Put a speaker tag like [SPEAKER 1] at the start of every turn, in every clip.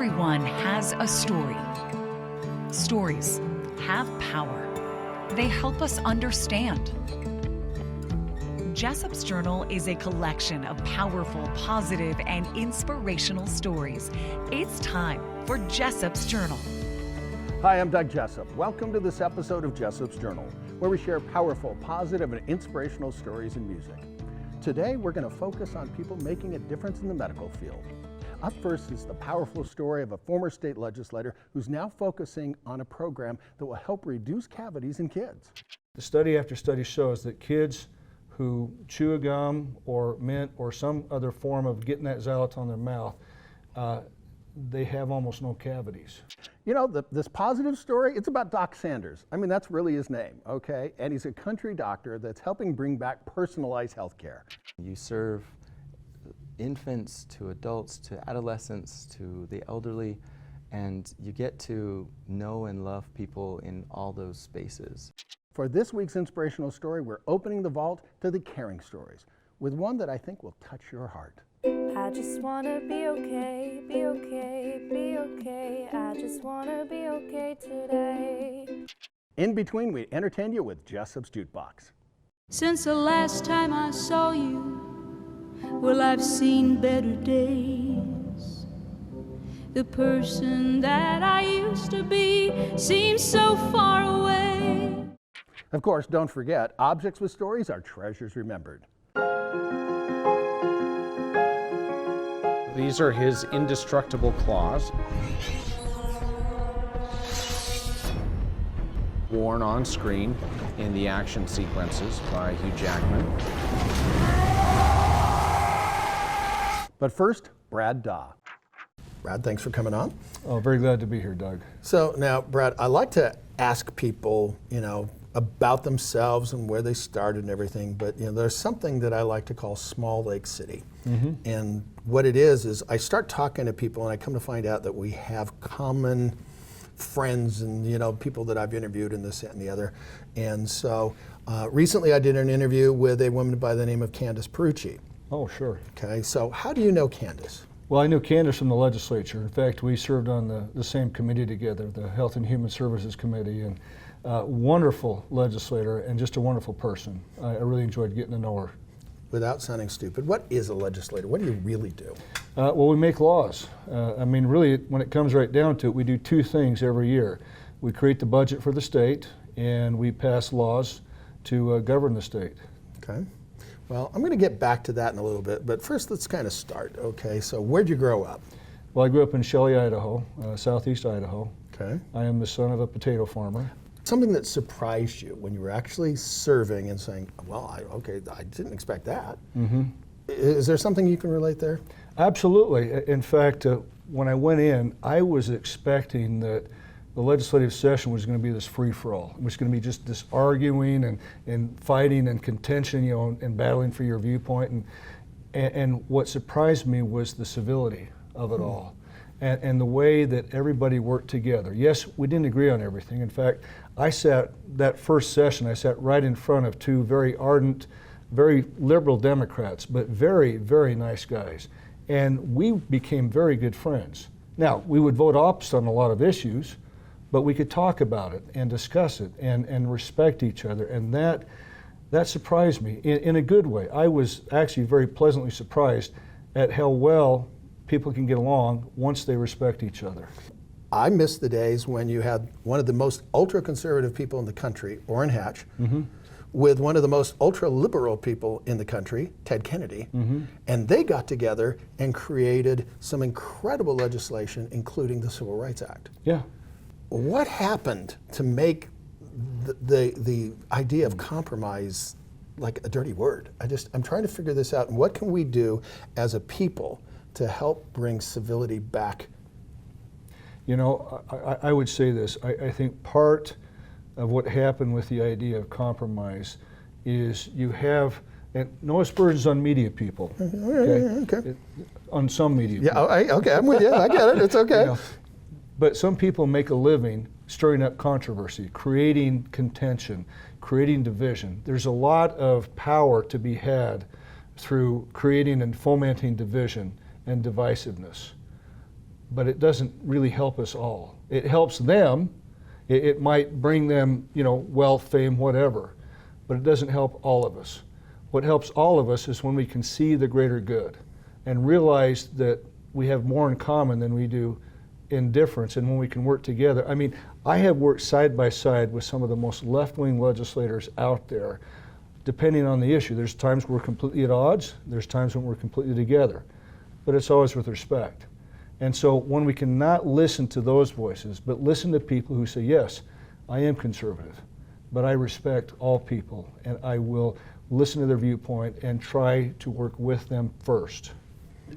[SPEAKER 1] Everyone has a story. Stories have power. They help us understand. Jessop's Journal is a collection of powerful, positive, and inspirational stories. It's time for Jessop's Journal.
[SPEAKER 2] Hi, I'm Doug Jessop. Welcome to this episode of Jessop's Journal, where we share powerful, positive, and inspirational stories in music. Today, we're going to focus on people making a difference in the medical field. Up first is the powerful story of a former state legislator who's now focusing on a program that will help reduce cavities in kids.
[SPEAKER 3] Study after study shows that kids who chew a gum or mint or some other form of getting that xylitol in their mouth, they have almost no cavities.
[SPEAKER 2] You know, this positive story, it's about Doc Sanders. I mean, that's really his name, okay? And he's a country doctor that's helping bring back personalized health care.
[SPEAKER 4] You serve infants to adults to adolescents to the elderly, and you get to know and love people in all those spaces.
[SPEAKER 2] For this week's inspirational story, we're opening the vault to the caring stories with one that I think will touch your heart.
[SPEAKER 5] I just wanna be okay, be okay, be okay. I just wanna be okay today.
[SPEAKER 2] In between, we entertain you with Jessop's Jukebox.
[SPEAKER 6] Since the last time I saw you, well, I've seen better days. The person that I used to be seems so far away.
[SPEAKER 2] Of course, don't forget, objects with stories are treasures remembered.
[SPEAKER 7] These are his indestructible claws, worn on screen in the action sequences by Hugh Jackman.
[SPEAKER 2] But first, Brad Daw. Brad, thanks for coming on.
[SPEAKER 3] Oh, very glad to be here, Doug.
[SPEAKER 2] So now, Brad, I like to ask people, about themselves and where they started and everything, but there's something that I like to call Small Lake City. Mm-hmm. And what it is I start talking to people and I come to find out that we have common friends and people that I've interviewed and this, that, and the other. And so recently I did an interview with a woman by the name of Candace Perucci.
[SPEAKER 3] Oh, sure.
[SPEAKER 2] Okay, so how do you know Candace?
[SPEAKER 3] Well, I knew Candace from the legislature. In fact, we served on the same committee together, the Health and Human Services Committee, and wonderful legislator and just a wonderful person. I really enjoyed getting to know her.
[SPEAKER 2] Without sounding stupid, what is a legislator? What do you really do?
[SPEAKER 3] Well, we make laws. Really, when it comes right down to it, we do two things every year. We create the budget for the state, and we pass laws to govern the state.
[SPEAKER 2] Okay. Well, I'm going to get back to that in a little bit, but first let's kind of start. Okay, so where'd you grow up?
[SPEAKER 3] Well, I grew up in Shelley, Idaho, southeast Idaho.
[SPEAKER 2] Okay.
[SPEAKER 3] I am the son of a potato farmer.
[SPEAKER 2] Something that surprised you when you were actually serving and saying, well, I didn't expect that. Mm-hmm. Is there something you can relate there?
[SPEAKER 3] Absolutely. In fact, when I went in, I was expecting that the legislative session was going to be this free-for-all. It was going to be just this arguing and fighting and contention, and battling for your viewpoint. And what surprised me was the civility of it all. And the way that everybody worked together. Yes, we didn't agree on everything. In fact, that first session, I sat right in front of two very ardent, very liberal Democrats, but very, very nice guys. And we became very good friends. Now, we would vote opposite on a lot of issues, but we could talk about it and discuss it and respect each other. And that surprised me in a good way. I was actually very pleasantly surprised at how well people can get along once they respect each other.
[SPEAKER 2] I miss the days when you had one of the most ultra-conservative people in the country, Orrin Hatch, mm-hmm. with one of the most ultra-liberal people in the country, Ted Kennedy, mm-hmm. and they got together and created some incredible legislation, including the Civil Rights Act.
[SPEAKER 3] Yeah.
[SPEAKER 2] What happened to make the idea of compromise like a dirty word? I'm trying to figure this out, and what can we do as a people to help bring civility back?
[SPEAKER 3] I would say this. I think part of what happened with the idea of compromise is you have, and no aspersions on media people. Okay. On some media people.
[SPEAKER 2] Okay, I'm with you. I get it. It's okay.
[SPEAKER 3] But some people make a living stirring up controversy, creating contention, creating division. There's a lot of power to be had through creating and fomenting division and divisiveness. but it doesn't really help us all. It helps them. It might bring them, wealth, fame, whatever, but it doesn't help all of us. What helps all of us is when we can see the greater good and realize that we have more in common than we do in difference, and when we can work together. I mean, I have worked side by side with some of the most left-wing legislators out there, depending on the issue. There's times we're completely at odds, there's times when we're completely together, but it's always with respect. And so when we can not listen to those voices, but listen to people who say, yes, I am conservative, but I respect all people, and I will listen to their viewpoint and try to work with them first.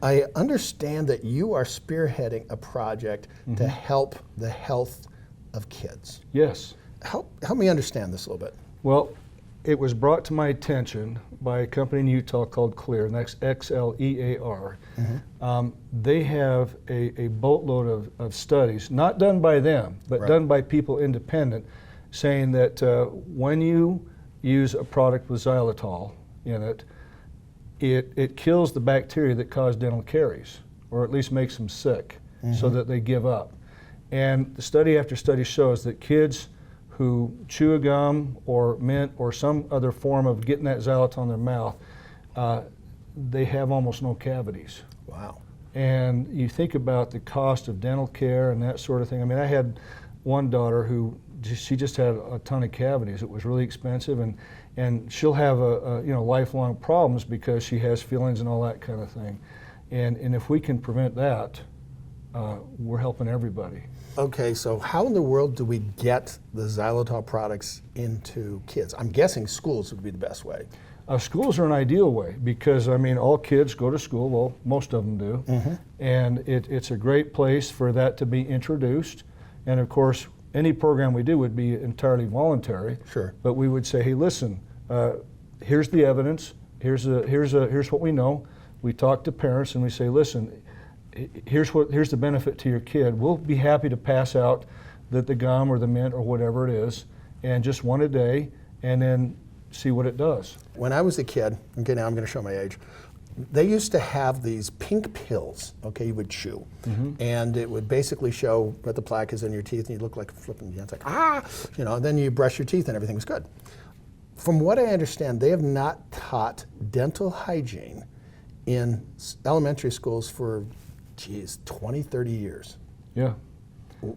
[SPEAKER 2] I understand that you are spearheading a project to help the health of kids.
[SPEAKER 3] Yes.
[SPEAKER 2] Help me understand this a little bit.
[SPEAKER 3] Well, it was brought to my attention by a company in Utah called Clear, and that's XLEAR. They have a boatload of studies, not done by them, but done by people independent, saying that when you use a product with xylitol in it, it kills the bacteria that cause dental caries, or at least makes them sick, so that they give up. And the study after study shows that kids who chew a gum or mint or some other form of getting that xylitol in their mouth, they have almost no cavities.
[SPEAKER 2] Wow.
[SPEAKER 3] And you think about the cost of dental care and that sort of thing. I mean, I had one daughter who she just had a ton of cavities. It was really expensive, and she'll have lifelong problems because she has fillings and all that kind of thing. And if we can prevent that, we're helping everybody.
[SPEAKER 2] Okay, so how in the world do we get the xylitol products into kids? I'm guessing schools would be the best way.
[SPEAKER 3] Schools are an ideal way because, I mean, all kids go to school, well, most of them do, and it's a great place for that to be introduced. And of course, any program we do would be entirely voluntary.
[SPEAKER 2] Sure. But
[SPEAKER 3] we would say, hey, listen, here's the evidence, here's what we know. We talk to parents and we say, listen, here's the benefit to your kid. We'll be happy to pass out the gum or the mint or whatever it is, and just one a day, and then see what it does.
[SPEAKER 2] When I was a kid, okay, now I'm going to show my age, they used to have these pink pills, okay, you would chew. And it would basically show what the plaque is in your teeth, and you look like flipping, it's like, and then you brush your teeth and everything was good. From what I understand, they have not taught dental hygiene in elementary schools for, 20, 30 years.
[SPEAKER 3] Yeah.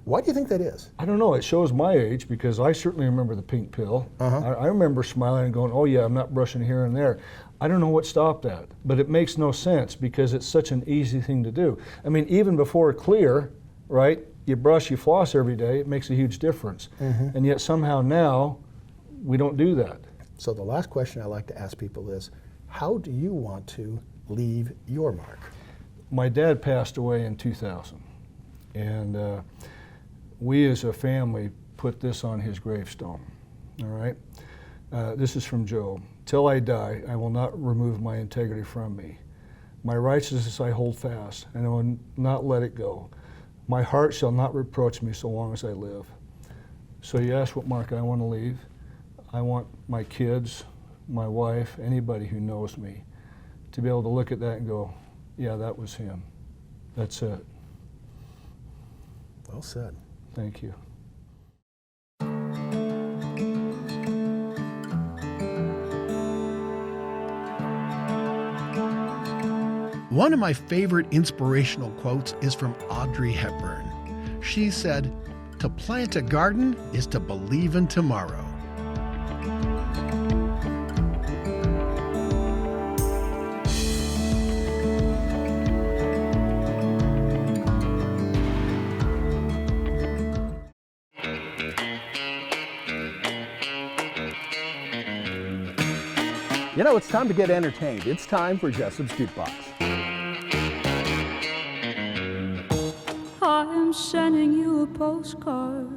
[SPEAKER 2] Why do you think that is?
[SPEAKER 3] I don't know. It shows my age because I certainly remember the pink pill. I remember smiling and going, oh yeah, I'm not brushing here and there. I don't know what stopped that, but it makes no sense because it's such an easy thing to do. I mean, even before Clear, right, you brush, you floss every day, it makes a huge difference. And yet somehow now, we don't do that.
[SPEAKER 2] So the last question I like to ask people is, how do you want to leave your mark?
[SPEAKER 3] My dad passed away in 2000, and we as a family put this on his gravestone, all right? This is from Job. Till I die, I will not remove my integrity from me. My righteousness I hold fast, and I will not let it go. My heart shall not reproach me so long as I live. So you ask what mark I want to leave. I want my kids, my wife, anybody who knows me, to be able to look at that and go, yeah, that was him. That's it.
[SPEAKER 2] Well said.
[SPEAKER 3] Thank you.
[SPEAKER 8] One of my favorite inspirational quotes is from Audrey Hepburn. She said, "To plant a garden is to believe in tomorrow."
[SPEAKER 2] You know, it's time to get entertained. It's time for Jessop's Jukebox.
[SPEAKER 6] I'm sending you a postcard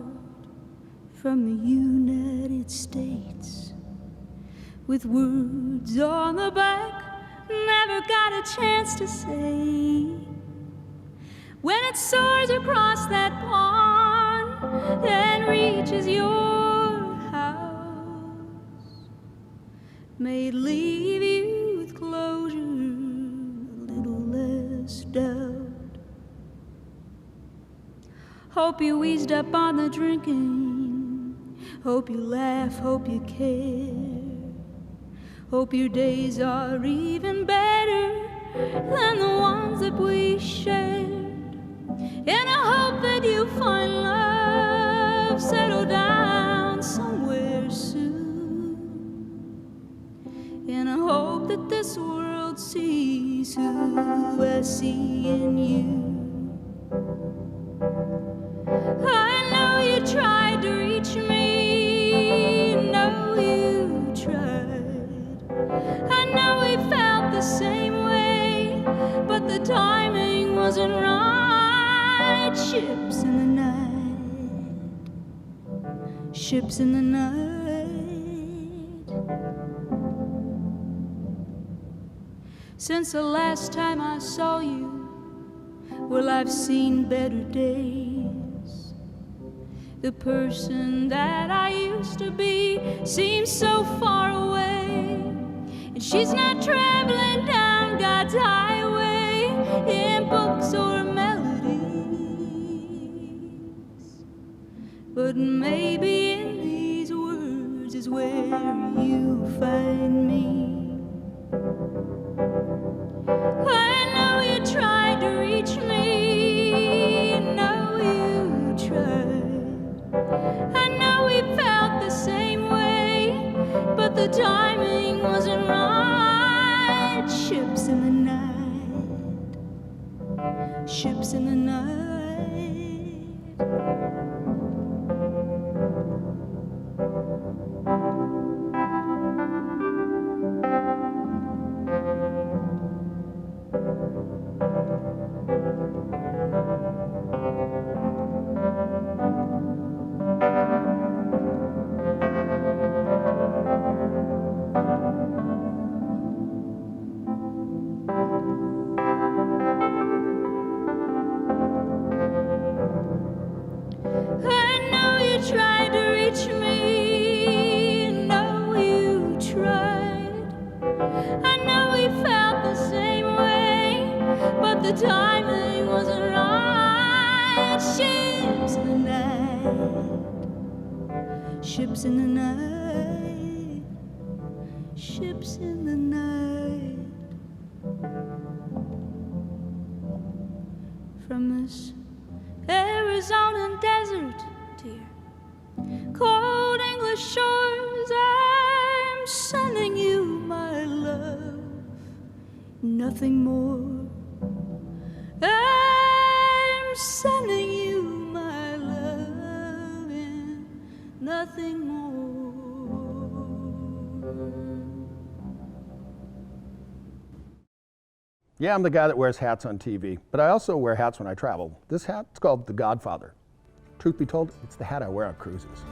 [SPEAKER 6] from the United States with words on the back never got a chance to say. When it soars across that pond and reaches your house, may it leave you with closure, a little less doubt. Hope you eased up on the drinking. Hope you laugh, hope you care. Hope your days are even better than the ones that we shared. And I hope that you find love settle down somewhere soon. And I hope that this world sees who I see in you. I know you tried to reach me, know you tried. I know we felt the same way, but the timing wasn't right. Ships in the night, ships in the night. Since the last time I saw you, well, I've seen better days. The person that I used to be seems so far away, and she's not traveling down God's highway in books or melodies, but maybe in these words is where you find me. I know you tried to reach me, know you tried. I know we felt the same way, but the timing wasn't right. Ships in the night, ships in the night. Ships in the night, ships in the night. From this Arizona desert to your cold English shores, I'm sending you my love, nothing more. I'm sending you my love and nothing more.
[SPEAKER 2] Yeah, I'm the guy that wears hats on TV, but I also wear hats when I travel. This hat is called the Godfather. Truth be told, it's the hat I wear on cruises.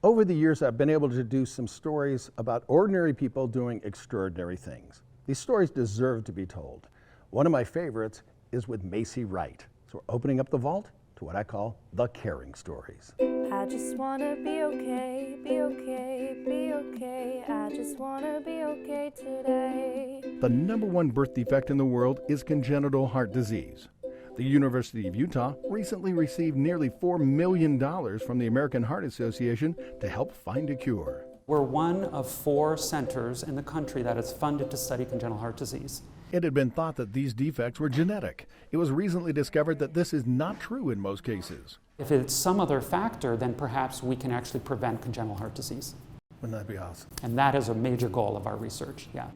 [SPEAKER 2] Over the years, I've been able to do some stories about ordinary people doing extraordinary things. These stories deserve to be told. One of my favorites is with Macy Wright. So we're opening up the vault to what I call the caring stories.
[SPEAKER 5] I just wanna be okay, be okay, be okay. I just wanna be okay today.
[SPEAKER 8] The #1 birth defect in the world is congenital heart disease. The University of Utah recently received nearly $4 million from the American Heart Association to help find a cure.
[SPEAKER 9] We're one of 4 centers in the country that is funded to study congenital heart disease.
[SPEAKER 8] It had been thought that these defects were genetic. It was recently discovered that this is not true in most cases.
[SPEAKER 9] If it's some other factor, then perhaps we can actually prevent congenital heart disease.
[SPEAKER 2] Wouldn't that be awesome?
[SPEAKER 9] And that is a major goal of our research, yeah.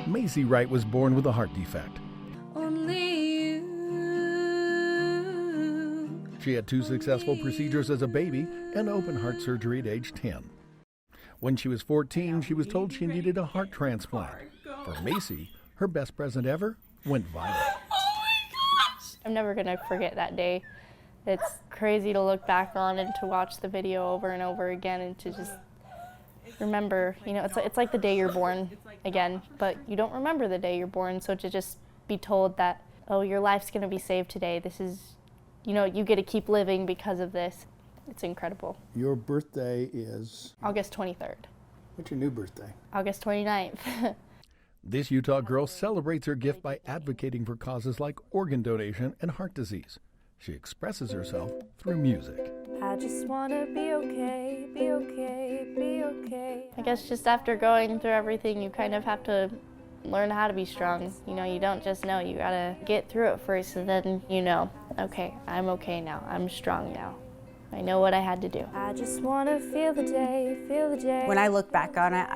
[SPEAKER 8] Macy Wright was born with a heart defect.
[SPEAKER 6] Only you.
[SPEAKER 8] She had 2 successful procedures as a baby and open heart surgery at age 10. When she was 14, she was told she needed a heart transplant. For Macy, her best present ever went viral.
[SPEAKER 10] I'm never going to forget that day. It's crazy to look back on and to watch the video over and over again and to just remember, you know, it's like the day you're born again, but you don't remember the day you're born, so to just be told that, oh, your life's going to be saved today, this is you know, you get to keep living because of this. It's incredible.
[SPEAKER 2] Your birthday is?
[SPEAKER 10] August 23rd.
[SPEAKER 2] What's your new birthday?
[SPEAKER 10] August 29th.
[SPEAKER 8] This Utah girl celebrates her gift by advocating for causes like organ donation and heart disease. She expresses herself through music.
[SPEAKER 5] I just wanna be okay, be okay, be okay.
[SPEAKER 10] I guess just after going through everything, you kind of have to learn how to be strong. You know, you don't just know, you gotta get through it first, and then you know, okay, I'm okay now, I'm strong now. I know what I had to do.
[SPEAKER 5] I just wanna feel the day, feel the day.
[SPEAKER 11] When I look back on it,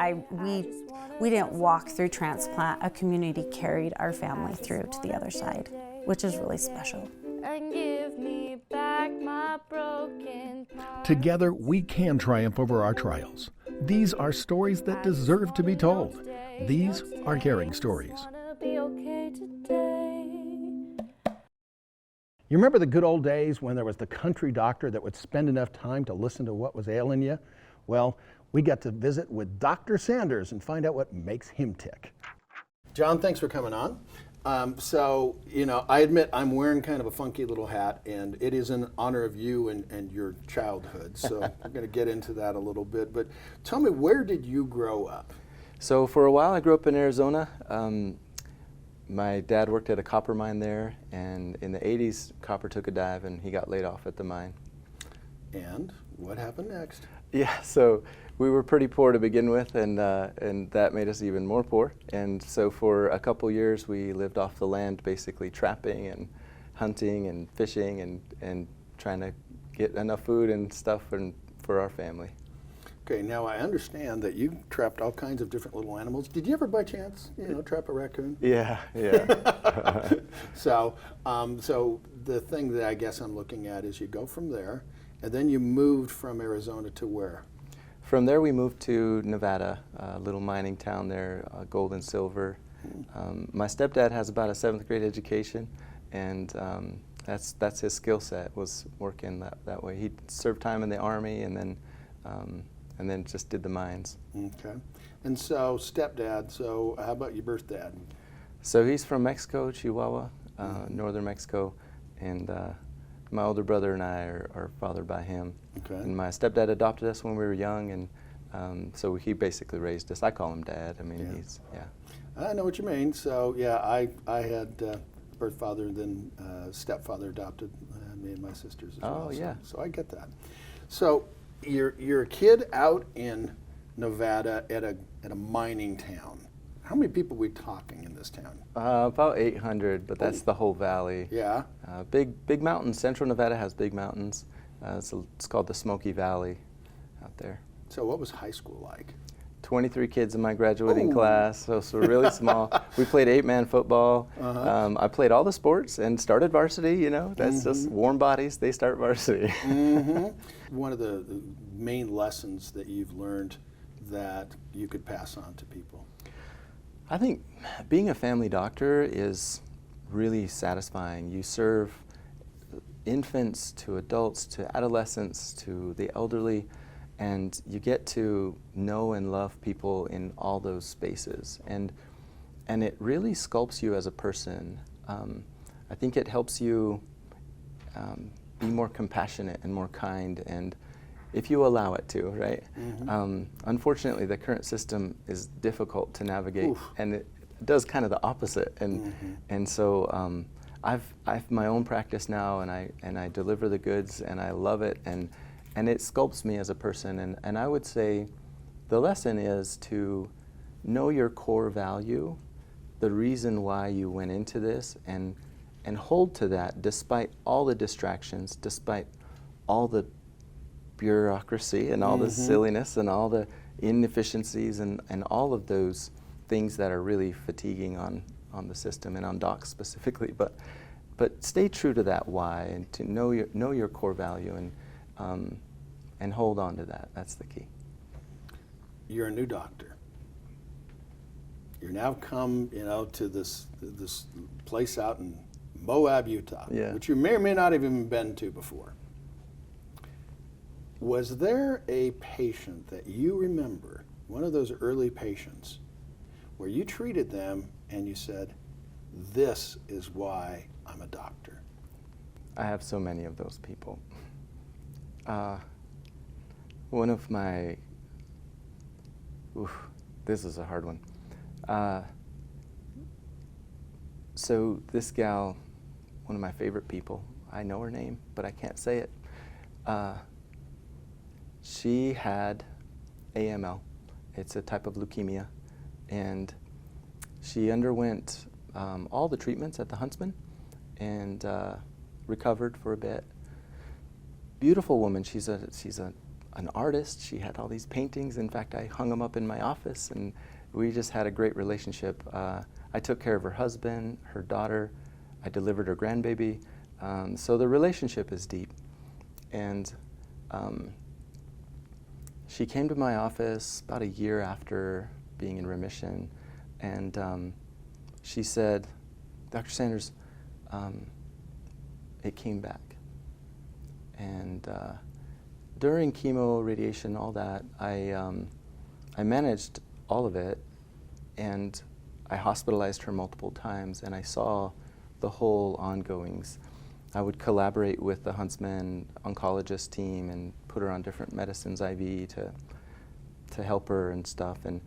[SPEAKER 11] we didn't walk through transplant. A community carried our family through to the other side, which is really special.
[SPEAKER 5] And give me back my broken part.
[SPEAKER 8] Together, we can triumph over our trials. These are stories that deserve to be told. These are caring stories.
[SPEAKER 5] Wanna be okay today.
[SPEAKER 2] You remember the good old days when there was the country doctor that would spend enough time to listen to what was ailing you? Well, we got to visit with Dr. Sanders and find out what makes him tick. John, thanks for coming on. So, you know, I admit I'm wearing kind of a funky little hat, and it is in honor of you and your childhood. So I'm going to get into that a little bit. But tell me, where did you grow up?
[SPEAKER 4] So for a while I grew up in Arizona. My dad worked at a copper mine there, and in the 80s copper took a dive and he got laid off at the mine.
[SPEAKER 2] And what happened next?
[SPEAKER 4] Yeah, so we were pretty poor to begin with, and that made us even more poor. And so for a couple years we lived off the land, basically trapping and hunting and fishing and trying to get enough food and stuff for our family.
[SPEAKER 2] Okay, now I understand that you trapped all kinds of different little animals. Did you ever by chance, trap a raccoon?
[SPEAKER 4] Yeah.
[SPEAKER 2] So the thing that I guess I'm looking at is you go from there, and then you moved from Arizona to where?
[SPEAKER 4] From there we moved to Nevada, a little mining town there, gold and silver. My stepdad has about a 7th grade education, and that's his skill set, was working that way. He served time in the Army and then just did the mines.
[SPEAKER 2] Okay. And so stepdad, so how about your birth dad?
[SPEAKER 4] So he's from Mexico, Chihuahua, northern Mexico, and my older brother and I are fathered by him.
[SPEAKER 2] Okay.
[SPEAKER 4] And my stepdad adopted us when we were young, and so he basically raised us. I call him Dad. I mean,
[SPEAKER 2] I know what you mean. So yeah, I had birth father, then stepfather adopted me and my sisters as well.
[SPEAKER 4] Oh yeah.
[SPEAKER 2] So I get that. So you're a kid out in Nevada at a mining town. How many people are we talking in this town?
[SPEAKER 4] About 800, but that's the whole valley.
[SPEAKER 2] Yeah.
[SPEAKER 4] Big mountains. Central Nevada has big mountains. It's called the Smoky Valley out there.
[SPEAKER 2] So what was high school like?
[SPEAKER 4] 23 kids in my graduating class, so really small. We played 8-man football. I played all the sports and started varsity, That's just warm bodies, they start varsity.
[SPEAKER 2] One of the main lessons that you've learned that you could pass on to people?
[SPEAKER 4] I think being a family doctor is really satisfying. You serve infants to adults to adolescents to the elderly, and you get to know and love people in all those spaces, and it really sculpts you as a person. I think it helps you be more compassionate and more kind, and if you allow it to, right? Unfortunately, the current system is difficult to navigate, and it does kind of the opposite. And so I've my own practice now, and I deliver the goods, and I love it, and it sculpts me as a person. And I would say the lesson is to know your core value, the reason why you went into this, and hold to that despite all the distractions, despite all the bureaucracy and all the silliness and all the inefficiencies and all of those things that are really fatiguing on the system and on docs specifically. But stay true to that why, and to know your core value, and hold on to that. That's the key.
[SPEAKER 2] You're a new doctor. You're now come, to this place out in Moab, Utah, which you may or may not have even been to before. Was there a patient that you remember, one of those early patients, where you treated them and you said, "This is why I'm a doctor"?
[SPEAKER 4] I have so many of those people. One of my, this is a hard one. So this gal, one of my favorite people, I know her name, but I can't say it. She had AML. It's a type of leukemia, and she underwent all the treatments at the Huntsman and recovered for a bit. Beautiful woman. She's an artist. She had all these paintings. In fact, I hung them up in my office, and we just had a great relationship. I took care of her husband, her daughter. I delivered her grandbaby. So the relationship is deep. And she came to my office about a year after being in remission, and she said, "Dr. Sanders, it came back." And during chemo, radiation, all that, I managed all of it, and I hospitalized her multiple times, and I saw the whole ongoings. I would collaborate with the Huntsman oncologist team and put her on different medicines, IV, to help her and stuff. And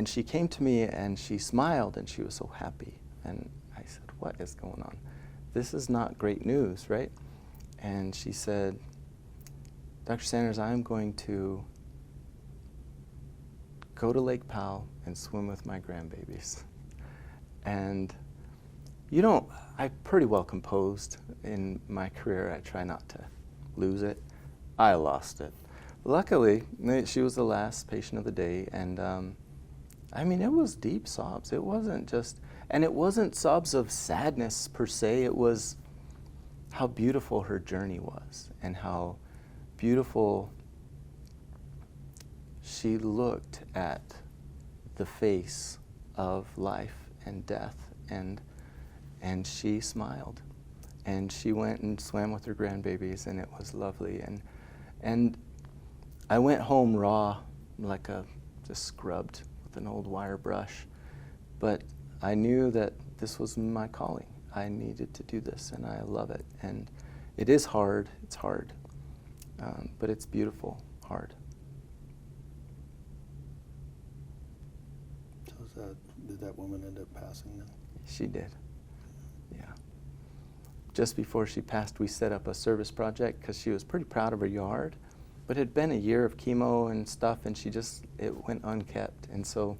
[SPEAKER 4] she came to me and she smiled and she was so happy. And I said, "What is going on? This is not great news, right?" And she said, "Dr. Sanders, I'm going to go to Lake Powell and swim with my grandbabies." And I'm pretty well composed in my career. I try not to lose it. I lost it. Luckily, she was the last patient of the day, and I mean, it was deep sobs. It wasn't sobs of sadness per se. It was how beautiful her journey was and how beautiful she looked at the face of life and death, and she smiled, and she went and swam with her grandbabies, and it was lovely. And I went home raw, just scrubbed with an old wire brush, but I knew that this was my calling. I needed to do this, and I love it. And it is hard. It's hard, but it's beautiful. Hard.
[SPEAKER 2] So did that woman end up passing then?
[SPEAKER 4] She did. Yeah. Just before she passed, we set up a service project because she was pretty proud of her yard, but it had been a year of chemo and stuff, and it went unkept. And so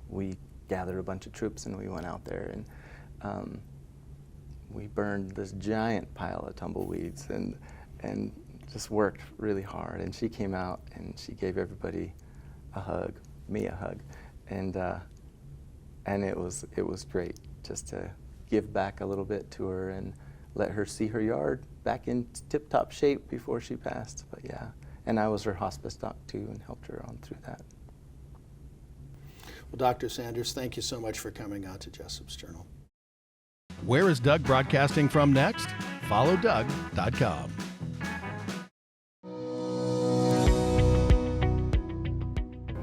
[SPEAKER 4] we gathered a bunch of troops and we went out there, and we burned this giant pile of tumbleweeds and just worked really hard. And she came out and she gave everybody a hug, me a hug, and it was great just to give back a little bit to her and let her see her yard back in tip-top shape before she passed. But yeah, and I was her hospice doc too and helped her on through that.
[SPEAKER 2] Well, Dr. Sanders, thank you so much for coming out to Jessop's Journal.
[SPEAKER 8] Where is Doug broadcasting from next? FollowDoug.com.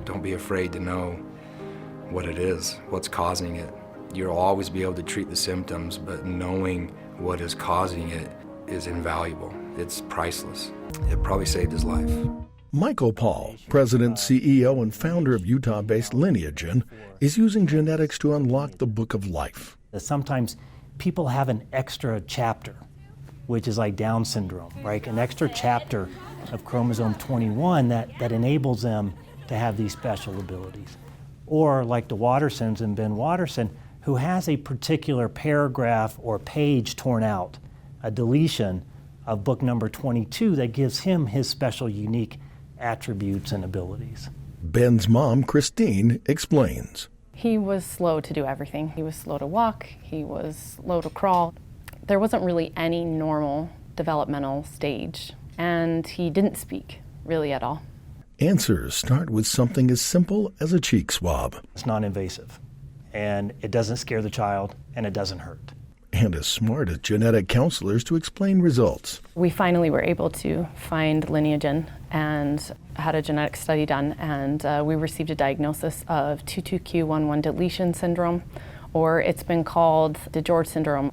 [SPEAKER 12] Don't be afraid to know what it is, what's causing it. You'll always be able to treat the symptoms, but knowing what is causing it is invaluable. It's priceless. It probably saved his life.
[SPEAKER 8] Michael Paul, president, CEO, and founder of Utah-based Lineagen, is using genetics to unlock the book of life.
[SPEAKER 13] Sometimes people have an extra chapter, which is like Down syndrome, right? An extra chapter of chromosome 21 that enables them to have these special abilities. Or like the Wattersons and Ben Watterson, who has a particular paragraph or page torn out, a deletion of book number 22 that gives him his special unique attributes and abilities.
[SPEAKER 8] Ben's mom, Christine, explains.
[SPEAKER 14] He was slow to do everything. He was slow to walk, he was slow to crawl. There wasn't really any normal developmental stage, and he didn't speak really at all.
[SPEAKER 8] Answers start with something as simple as a cheek swab.
[SPEAKER 13] It's non-invasive, and it doesn't scare the child, and it doesn't hurt.
[SPEAKER 8] And as smart as genetic counselors to explain results.
[SPEAKER 14] We finally were able to find Lineagen and had a genetic study done, and we received a diagnosis of 22q11 deletion syndrome, or it's been called DeGeorge syndrome.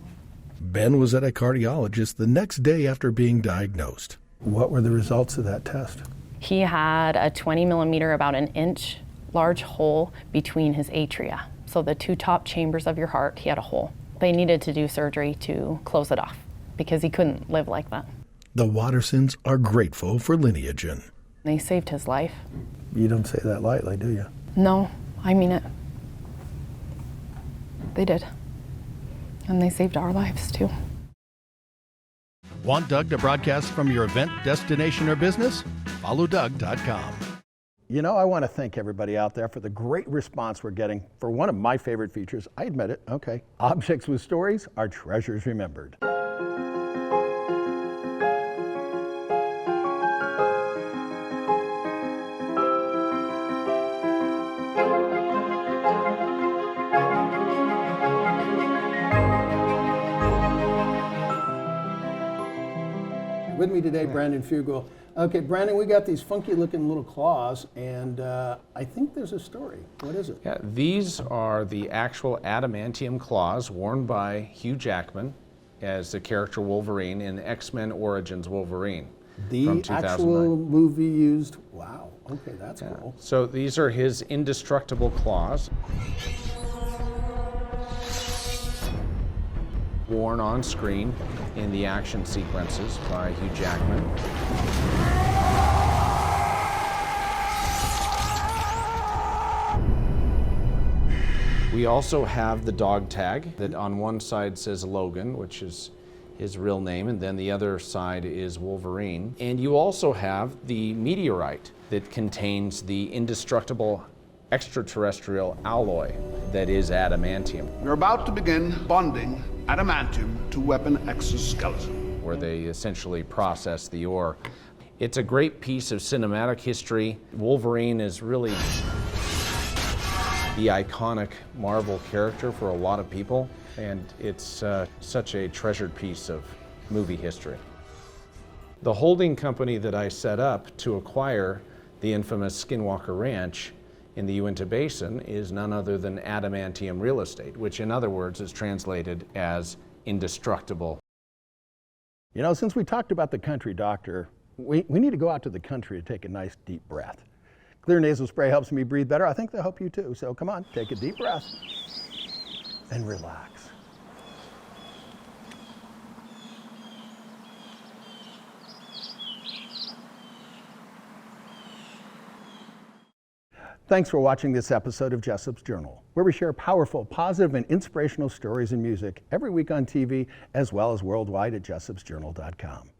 [SPEAKER 8] Ben was at a cardiologist the next day after being diagnosed.
[SPEAKER 2] What were the results of that test?
[SPEAKER 14] He had a 20 millimeter, about an inch, large hole between his atria. So the two top chambers of your heart, he had a hole. They needed to do surgery to close it off because he couldn't live like that.
[SPEAKER 8] The Wattersons are grateful for Lineagen.
[SPEAKER 14] They saved his life.
[SPEAKER 2] You don't say that lightly, do you?
[SPEAKER 14] No, I mean it. They did. And they saved our lives too.
[SPEAKER 8] Want Doug to broadcast from your event, destination, or business? Follow Doug.com.
[SPEAKER 2] You know, I want to thank everybody out there for the great response we're getting for one of my favorite features. I admit it, okay. Objects with Stories are treasures remembered. With me today, Brandon Fugal. Okay, Brandon, we got these funky looking little claws, and I think there's a story. What is it?
[SPEAKER 7] Yeah, these are the actual adamantium claws worn by Hugh Jackman as the character Wolverine in X-Men Origins Wolverine.
[SPEAKER 2] The
[SPEAKER 7] from 2009.
[SPEAKER 2] actual movie used, wow, okay, that's cool.
[SPEAKER 7] So these are his indestructible claws. Worn on screen in the action sequences by Hugh Jackman. We also have the dog tag that on one side says Logan, which is his real name, and then the other side is Wolverine. And you also have the meteorite that contains the indestructible extraterrestrial alloy that is adamantium.
[SPEAKER 15] We're about to begin bonding adamantium to weapon exoskeleton,
[SPEAKER 7] where they essentially process the ore. It's a great piece of cinematic history. Wolverine is really the iconic Marvel character for a lot of people, and it's such a treasured piece of movie history. The holding company that I set up to acquire the infamous Skinwalker Ranch in the Uinta Basin is none other than adamantium real estate, which in other words is translated as indestructible.
[SPEAKER 2] You know, since we talked about the country doctor, we need to go out to the country to take a nice deep breath. Clear nasal spray helps me breathe better. I think they'll help you too. So come on, take a deep breath and relax. Thanks for watching this episode of Jessop's Journal, where we share powerful, positive, and inspirational stories and music every week on TV, as well as worldwide at jessopsjournal.com.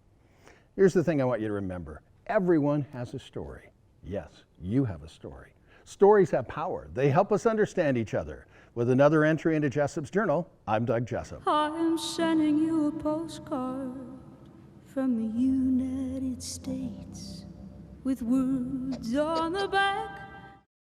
[SPEAKER 2] Here's the thing I want you to remember. Everyone has a story. Yes, you have a story. Stories have power. They help us understand each other. With another entry into Jessop's Journal, I'm Doug Jessop.
[SPEAKER 6] I'm sending you a postcard from the United States with words on the back